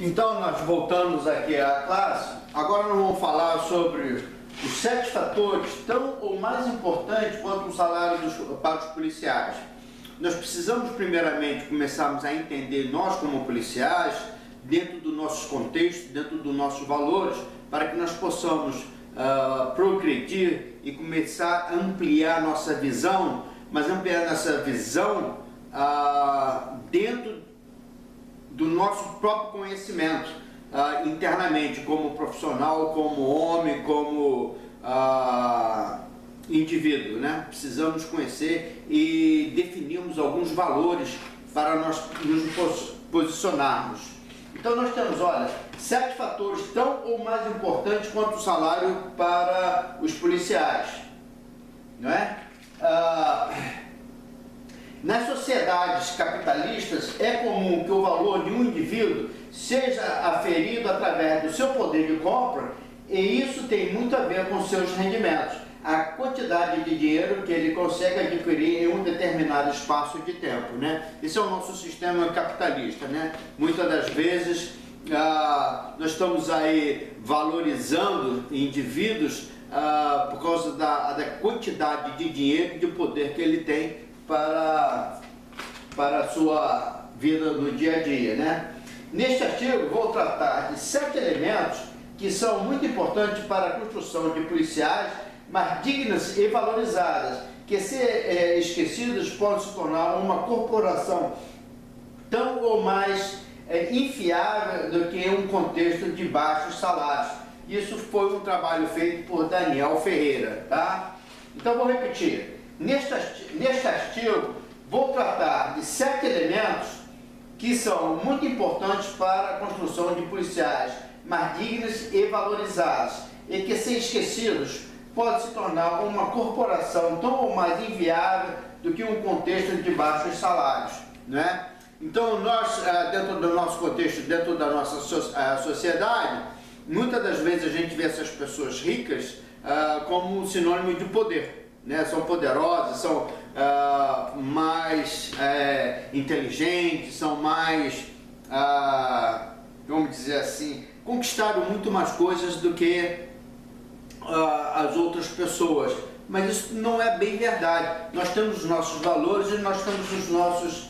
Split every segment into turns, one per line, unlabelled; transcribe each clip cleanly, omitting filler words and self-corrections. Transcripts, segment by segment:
Então nós voltamos aqui à classe. Agora nós vamos falar sobre os 7 fatores tão ou mais importantes quanto o salário para os policiais. Nós precisamos primeiramente começarmos a entender nós como policiais, dentro do nosso contexto, dentro dos nossos valores, para que nós possamos progredir e começar a ampliar nossa visão, mas ampliar nossa visão dentro do nosso próprio conhecimento, internamente, como profissional, como homem, como indivíduo, né? Precisamos conhecer e definirmos alguns valores para nós nos posicionarmos. Então nós temos, olha, 7 fatores tão ou mais importantes quanto o salário para os policiais, não é? Nas sociedades capitalistas é comum que o valor de um indivíduo seja aferido através do seu poder de compra, e isso tem muito a ver com seus rendimentos, a quantidade de dinheiro que ele consegue adquirir em um determinado espaço de tempo, né? Esse é o nosso sistema capitalista, né? Muitas das vezes nós estamos aí valorizando indivíduos por causa da quantidade de dinheiro e de poder que ele tem para a sua vida no dia a dia, né? Neste artigo vou tratar de 7 elementos que são muito importantes para a construção de policiais mais dignas e valorizadas, que se esquecidos podem se tornar uma corporação tão ou mais infiável do que um contexto de baixos salários. Isso foi um trabalho feito por Daniel Ferreira, tá? Então vou repetir. Neste artigo, vou tratar de 7 elementos que são muito importantes para a construção de policiais mais dignos e valorizados, e que, se esquecidos, pode se tornar uma corporação tão ou mais inviável do que um contexto de baixos salários, né? Então, nós, dentro do nosso contexto, dentro da nossa sociedade, muitas das vezes a gente vê essas pessoas ricas como um sinônimo de poder, né? São poderosas, são mais inteligentes, são mais, vamos dizer assim, conquistaram muito mais coisas do que as outras pessoas. Mas isso não é bem verdade. Nós temos os nossos valores e nós temos os nossos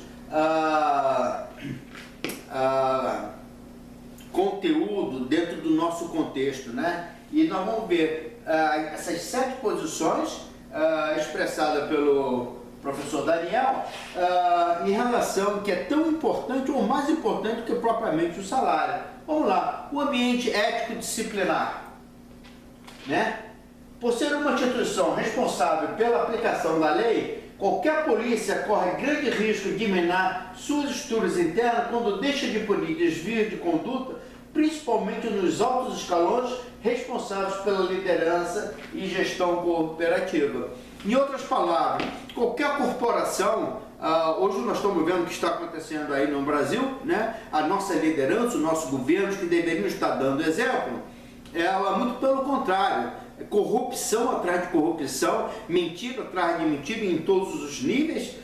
conteúdo dentro do nosso contexto, né? E nós vamos ver essas 7 posições expressada pelo professor Daniel em relação que é tão importante ou mais importante que propriamente o salário. Vamos lá, o ambiente ético-disciplinar, né? Por ser uma instituição responsável pela aplicação da lei, qualquer polícia corre grande risco de minar suas estruturas internas quando deixa de punir desvio de conduta, principalmente nos altos escalões responsáveis pela liderança e gestão cooperativa. Em outras palavras, qualquer corporação, hoje nós estamos vendo o que está acontecendo aí no Brasil, né? A nossa liderança, o nosso governo, que deveriam estar dando exemplo, ela, muito pelo contrário, corrupção atrás de corrupção, mentira atrás de mentira em todos os níveis,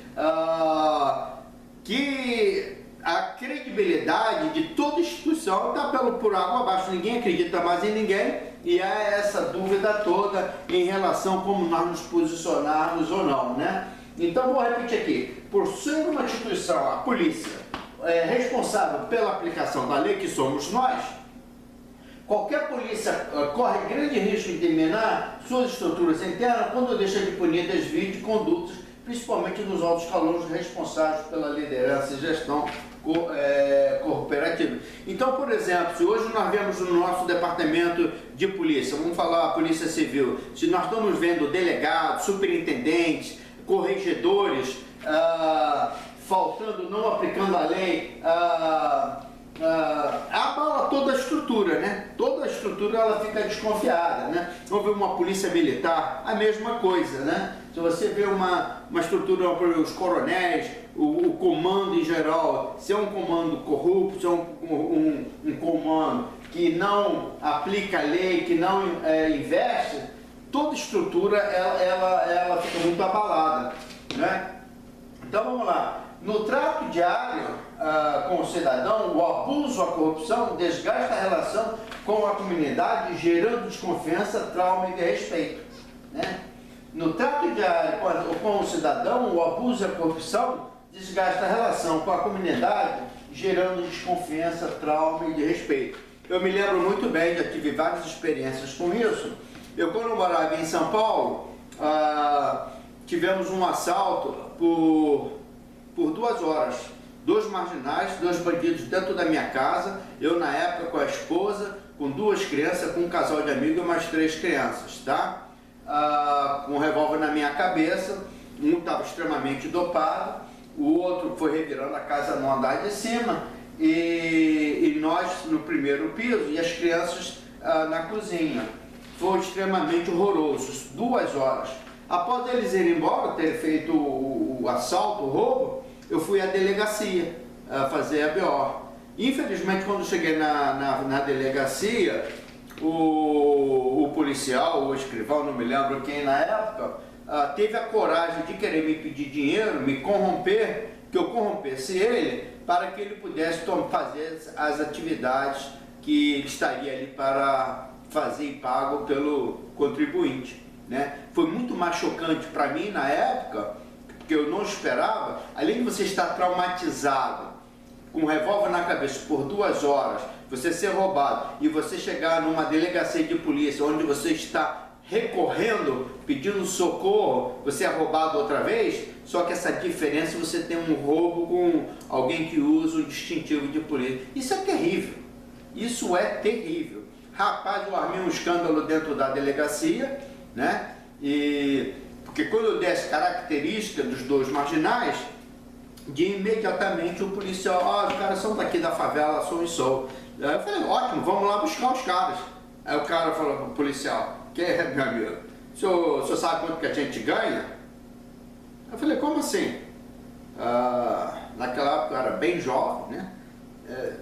que a credibilidade de toda instituição está por água abaixo, ninguém acredita mais em ninguém, e há essa dúvida toda em relação a como nós nos posicionarmos ou não, né? Então vou repetir aqui, por ser uma instituição, a polícia, responsável pela aplicação da lei, que somos nós, qualquer polícia corre grande risco de minar suas estruturas internas quando deixa de punir desvio de condutas, principalmente nos altos escalões responsáveis pela liderança e gestão cooperativa. Então, por exemplo, se hoje nós vemos no nosso departamento de polícia, vamos falar a polícia civil, se nós estamos vendo delegados, superintendentes, corregedores faltando, não aplicando a lei, abala toda a estrutura, né? Toda a estrutura ela fica desconfiada, né? Vamos ver uma polícia militar, a mesma coisa, né? Se você vê uma estrutura para os coronéis, o comando em geral, se é um comando corrupto, se é um comando que não aplica a lei, que não investe, toda estrutura ela fica muito abalada, né? Então vamos lá. No trato diário, com o cidadão, o abuso, a corrupção, desgasta a relação com a comunidade, gerando desconfiança, trauma e desrespeito. Né? No trato diário com o cidadão, o abuso e a corrupção desgasta a relação com a comunidade, gerando desconfiança, trauma e desrespeito. Eu me lembro muito bem, já tive várias experiências com isso. Eu, quando eu morava em São Paulo, tivemos um assalto por 2 horas. 2 marginais, 2 bandidos dentro da minha casa, eu na época com a esposa, com 2 crianças, com um casal de amigos e mais 3 crianças, tá? Com um revólver na minha cabeça, um estava extremamente dopado, o outro foi revirando a casa no andar de cima e nós no primeiro piso e as crianças na cozinha. Foi extremamente horroroso, 2 horas. Após eles irem embora, ter feito o assalto, o roubo, eu fui à delegacia fazer a BO. Infelizmente, quando cheguei na delegacia, o policial, o escrivão, não me lembro quem na época, teve a coragem de querer me pedir dinheiro, me corromper, que eu corrompesse ele, para que ele pudesse fazer as atividades que ele estaria ali para fazer e pago pelo contribuinte. Né? Foi muito mais chocante para mim na época, que eu não esperava, além de você estar traumatizado, com um revólver na cabeça por 2 horas, você ser roubado e você chegar numa delegacia de polícia onde você está recorrendo, pedindo socorro, você é roubado outra vez, só que essa diferença você tem um roubo com alguém que usa um distintivo de polícia. Isso é terrível, isso é terrível. Rapaz, eu armei um escândalo dentro da delegacia, né? Porque quando eu dei as características dos 2 marginais, de imediatamente o policial, os caras são daqui da favela, sou e sou. Aí eu falei, ótimo, vamos lá buscar os caras. Aí o cara falou pro policial, que é, meu amigo, o senhor sabe quanto que a gente ganha? Eu falei, como assim? Naquela época eu era bem jovem, né? Eu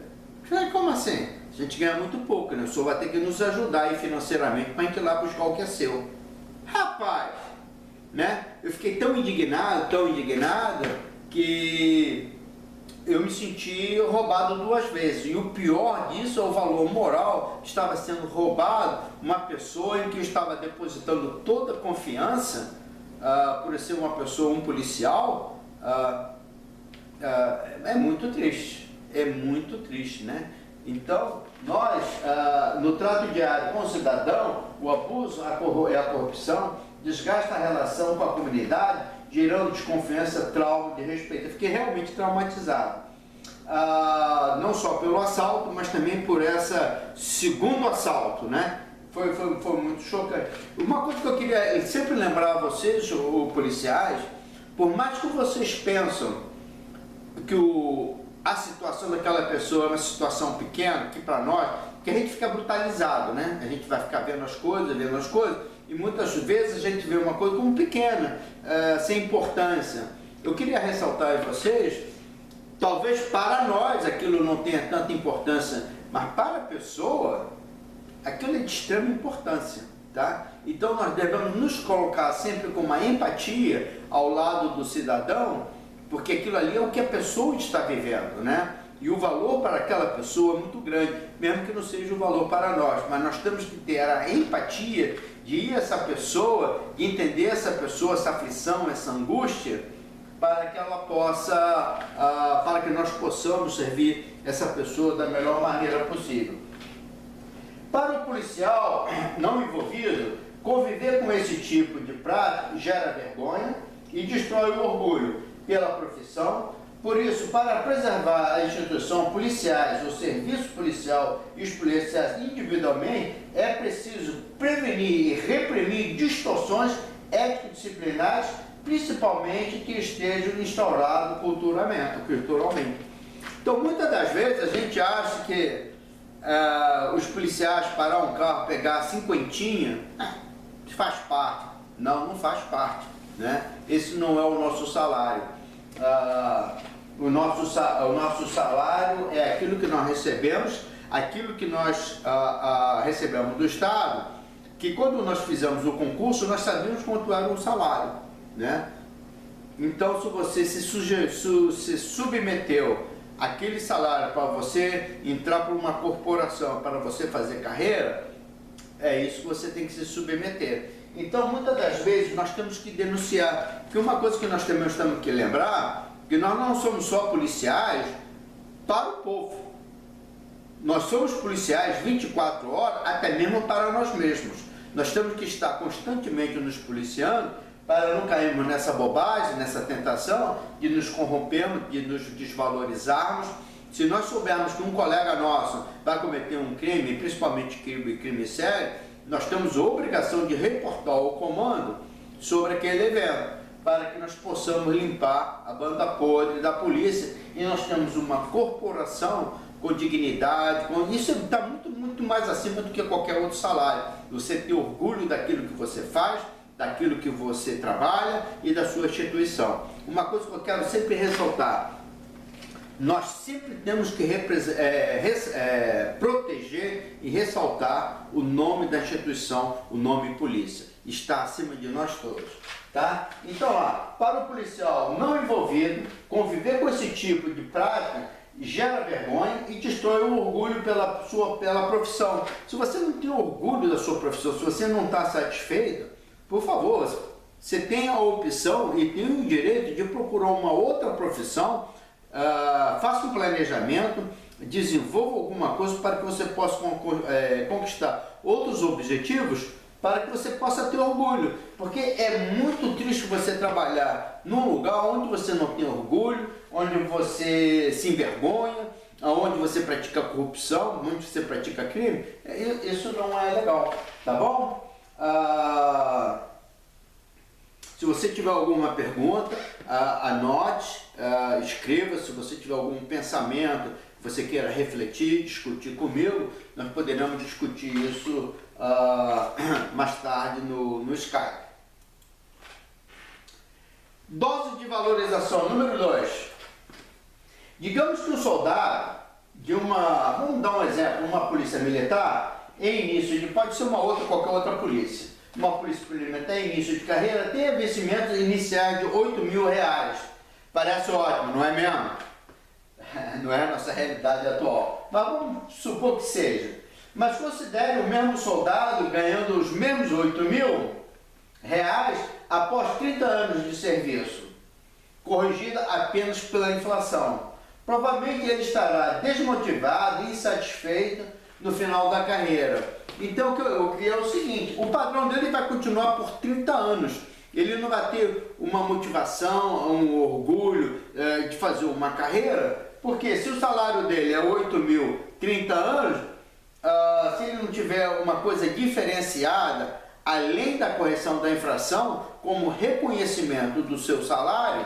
falei, como assim? A gente ganha muito pouco, né? O senhor vai ter que nos ajudar aí financeiramente para a gente ir lá buscar o que é seu. Rapaz, né? Eu fiquei tão indignado, que eu me senti roubado 2 vezes. E o pior disso é o valor moral. Estava sendo roubado uma pessoa em que eu estava depositando toda a confiança, por ser uma pessoa, um policial. É muito triste, né? Então, nós, no trato diário com o cidadão, o abuso e a corrupção desgasta a relação com a comunidade, gerando desconfiança, trauma, desrespeito. Eu fiquei realmente traumatizado. Não só pelo assalto, mas também por esse segundo assalto, né? Foi muito chocante. Uma coisa que eu queria sempre lembrar a vocês, policiais, por mais que vocês pensam que a situação daquela pessoa é uma situação pequena, que para nós, que a gente fica brutalizado, né? A gente vai ficar vendo as coisas, e muitas vezes a gente vê uma coisa como pequena, sem importância. Eu queria ressaltar a vocês, talvez para nós aquilo não tenha tanta importância, mas para a pessoa, aquilo é de extrema importância, tá? Então nós devemos nos colocar sempre com uma empatia ao lado do cidadão, porque aquilo ali é o que a pessoa está vivendo, né? E o valor para aquela pessoa é muito grande, mesmo que não seja o valor para nós, mas nós temos que ter a empatia de ir a essa pessoa, de entender essa pessoa, essa aflição, essa angústia, para que ela possa, para que nós possamos servir essa pessoa da melhor maneira possível. Para o policial não envolvido, conviver com esse tipo de prática gera vergonha e destrói o orgulho pela profissão. Por isso, para preservar a instituição policiais, o serviço policial e os policiais individualmente, é preciso prevenir e reprimir distorções ético-disciplinares, principalmente que estejam instauradas culturalmente. Então, muitas das vezes a gente acha que os policiais parar um carro, pegar 50, faz parte. Não faz parte, né? Esse não é o nosso salário. O nosso salário é aquilo que nós recebemos, aquilo que nós recebemos do Estado, que quando nós fizemos o concurso, nós sabíamos quanto era o salário, né? Então, se você se submeteu aquele salário para você entrar para uma corporação, para você fazer carreira, é isso que você tem que se submeter. Então, muitas das vezes, nós temos que denunciar, porque uma coisa que nós também temos que lembrar, que nós não somos só policiais para o povo. Nós somos policiais 24 horas, até mesmo para nós mesmos. Nós temos que estar constantemente nos policiando para não cairmos nessa bobagem, nessa tentação de nos corrompermos, de nos desvalorizarmos. Se nós soubermos que um colega nosso vai cometer um crime, principalmente crime sério, nós temos a obrigação de reportar ao comando sobre aquele evento, para que nós possamos limpar a banda podre da polícia, e nós temos uma corporação com dignidade, isso está muito mais acima do que qualquer outro salário. Você ter orgulho daquilo que você faz, daquilo que você trabalha e da sua instituição. Uma coisa que eu quero sempre ressaltar: nós sempre temos que proteger e ressaltar o nome da instituição, o nome polícia. Está acima de nós todos, tá? Então, para o policial não envolvido, conviver com esse tipo de prática gera vergonha e destrói o orgulho pela profissão. Se você não tem orgulho da sua profissão, se você não está satisfeito, por favor, você tem a opção e tem o direito de procurar uma outra profissão. Faça um planejamento, desenvolva alguma coisa para que você possa conquistar outros objetivos, para que você possa ter orgulho, porque é muito triste você trabalhar num lugar onde você não tem orgulho, onde você se envergonha, onde você pratica corrupção, onde você pratica crime. Isso não é legal, tá bom? Se você tiver alguma pergunta, anote, escreva. Se você tiver algum pensamento, você queira refletir, discutir comigo, nós poderemos discutir isso mais tarde no Skype. Dose de valorização número 2. Digamos que um soldado vamos dar um exemplo, uma polícia militar, pode ser qualquer outra polícia. Uma polícia militar em início de carreira tem vencimentos iniciais de R$8.000. Parece ótimo, não é mesmo? Não é a nossa realidade atual, mas vamos supor que seja. Mas considere o mesmo soldado ganhando os mesmos R$8.000 após 30 anos de serviço, corrigida apenas pela inflação. Provavelmente ele estará desmotivado e insatisfeito no final da carreira. Então, o que é o seguinte: o padrão dele vai continuar por 30 anos. Ele não vai ter uma motivação, um orgulho de fazer uma carreira, porque se o salário dele é 8.000, 30 anos, se ele não tiver uma coisa diferenciada, além da correção da inflação, como reconhecimento do seu salário,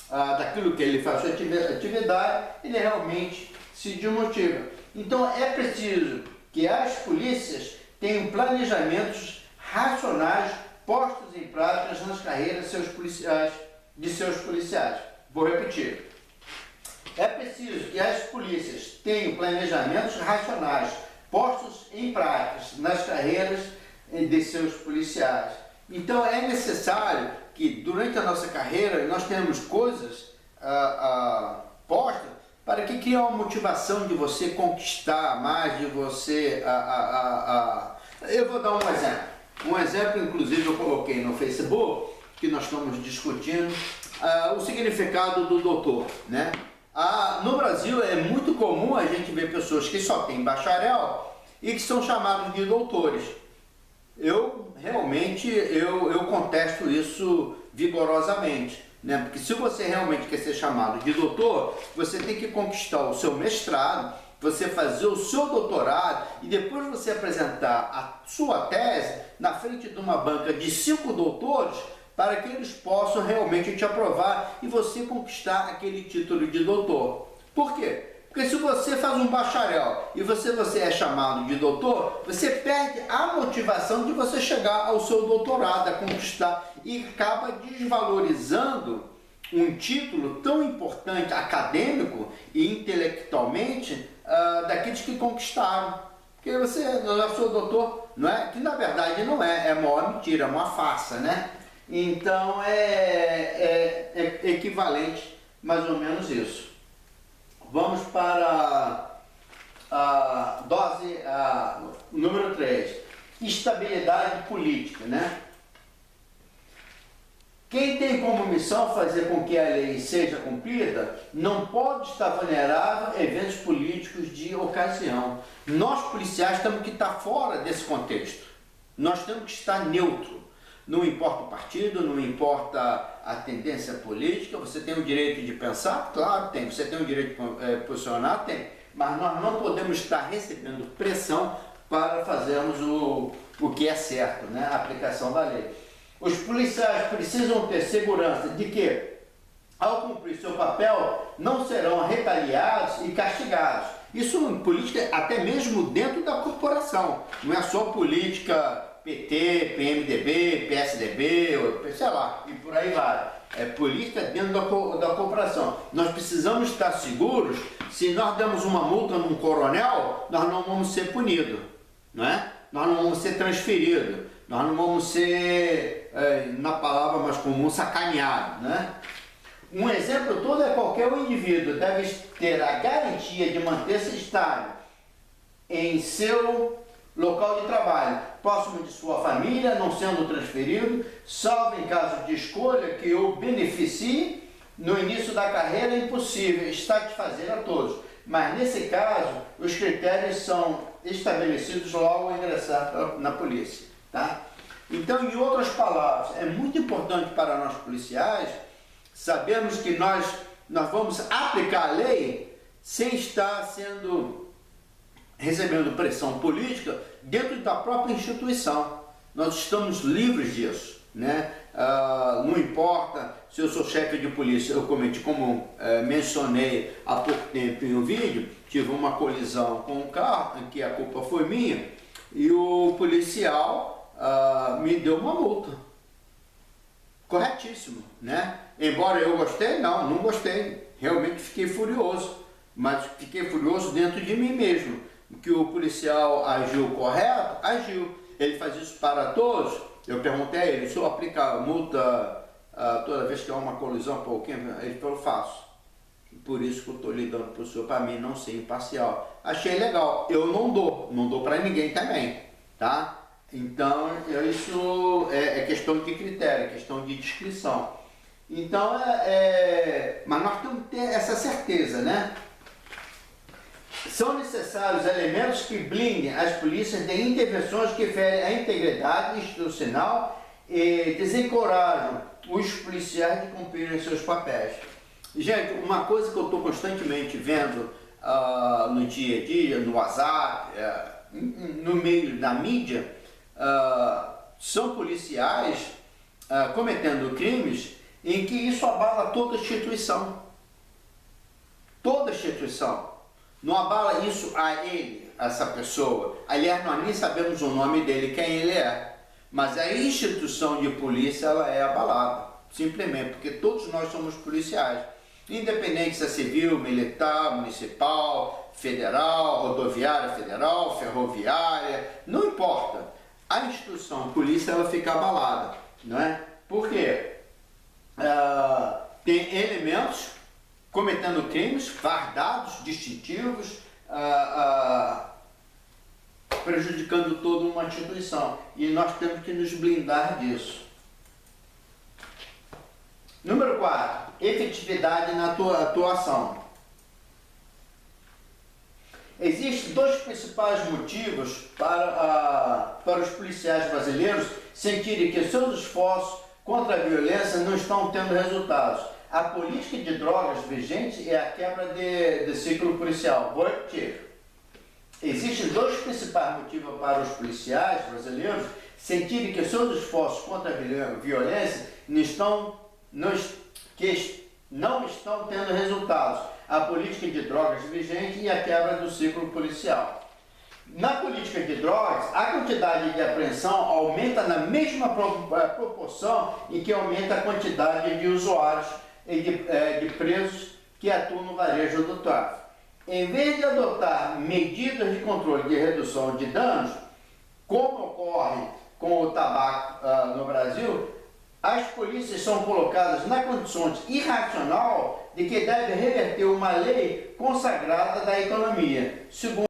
daquilo que ele faz, sua atividade, ele realmente se desmotiva. Então é preciso que as polícias tenham planejamentos racionais postos em prática nas carreiras de seus policiais. Vou repetir. É preciso que as polícias tenham planejamentos racionais postos em prática nas carreiras de seus policiais. Então é necessário que durante a nossa carreira nós tenhamos coisas postas para que crie uma motivação de você conquistar mais, de você... Eu vou dar um exemplo. Um exemplo, inclusive, eu coloquei no Facebook, que nós estamos discutindo, o significado do doutor, né? No Brasil é muito comum a gente ver pessoas que só têm bacharel e que são chamados de doutores. Eu contesto isso vigorosamente, né? Porque se você realmente quer ser chamado de doutor, você tem que conquistar o seu mestrado, você fazer o seu doutorado e depois você apresentar a sua tese na frente de uma banca de 5 doutores para que eles possam realmente te aprovar e você conquistar aquele título de doutor. Por quê? Porque se você faz um bacharel e você é chamado de doutor, você perde a motivação de você chegar ao seu doutorado, a conquistar, e acaba desvalorizando um título tão importante, acadêmico e intelectualmente, daqueles que conquistaram. Porque você é o seu doutor, não é? Que na verdade não é maior mentira, é uma farsa, né? Então é equivalente mais ou menos isso. vamos para a dose número 3, estabilidade política, né? Quem tem como missão fazer com que a lei seja cumprida não pode estar vulnerável a eventos políticos de ocasião. Nós, policiais, temos que estar fora desse contexto. Nós temos que estar neutro. Não importa o partido, não importa a tendência política, você tem o direito de pensar? Claro, tem. Você tem o direito de posicionar? Tem. Mas nós não podemos estar recebendo pressão para fazermos o que é certo, né? A aplicação da lei. Os policiais precisam ter segurança de que, ao cumprir seu papel, não serão retaliados e castigados. Isso em política, até mesmo dentro da corporação. Não é só política PT, PMDB, PSDB, sei lá, e por aí vai. É política dentro da corporação. Nós precisamos estar seguros, se nós damos uma multa num coronel, nós não vamos ser punidos, não é? Nós não vamos ser transferidos. Nós não vamos ser, na palavra mais comum, sacaneados, né? Um exemplo todo é qualquer indivíduo deve ter a garantia de manter-se estável em seu local de trabalho, próximo de sua família, não sendo transferido, salvo em caso de escolha que o beneficie no início da carreira. É impossível satisfazer a todos, mas nesse caso os critérios são estabelecidos logo ao ingressar na polícia. Tá? Então, em outras palavras, é muito importante para nós policiais sabermos que nós vamos aplicar a lei sem estar recebendo pressão política dentro da própria instituição. Nós estamos livres disso, né? Não importa se eu sou chefe de polícia, eu cometi, como mencionei há pouco tempo em um vídeo, tive uma colisão com um carro em que a culpa foi minha e o policial me deu uma multa. Corretíssimo, né? Embora eu gostei, não gostei. Realmente fiquei furioso, mas fiquei furioso dentro de mim mesmo. Que o policial agiu correto, agiu. Ele faz isso para todos. Eu perguntei a ele, o senhor aplica multa toda vez que há uma colisão por alguém? Ele falou, faço. Por isso que eu estou lidando para o senhor, para mim não ser imparcial. Achei legal. Eu não dou para ninguém também, tá? Então, isso é questão de critério, é questão de descrição. Então, mas nós temos que ter essa certeza, né? São necessários elementos que blindem as polícias de intervenções que ferem a integridade institucional e desencorajam os policiais de cumprirem seus papéis. Gente, uma coisa que eu estou constantemente vendo no dia a dia, no WhatsApp, no meio da mídia, são policiais cometendo crimes em que isso abala toda a instituição. Toda a instituição. Não abala isso a ele, a essa pessoa. Aliás, nós nem sabemos o nome dele, quem ele é. Mas a instituição de polícia, ela é abalada. Simplesmente porque todos nós somos policiais. Independente se é civil, militar, municipal, federal, rodoviária federal, ferroviária, não importa. A instituição polícia, ela fica abalada, não é? Por quê? Tem elementos cometendo crimes, fardados, distintivos, prejudicando toda uma instituição. E nós temos que nos blindar disso. Número 4, efetividade na atuação. Existem dois principais motivos para os policiais brasileiros sentirem que seus esforços contra a violência não estão tendo resultados. A política de drogas vigente é a quebra de ciclo policial. Vou repetir. Existem dois principais motivos para os policiais brasileiros sentirem que seus esforços contra a violência não estão tendo resultados. A política de drogas vigente e a quebra do ciclo policial. Na política de drogas, a quantidade de apreensão aumenta na mesma proporção em que aumenta a quantidade de usuários e de presos que atuam no varejo do tráfico. Em vez de adotar medidas de controle de redução de danos, como ocorre com o tabaco no Brasil, As polícias são colocadas na condição irracional de que deve reverter uma lei consagrada da economia, segundo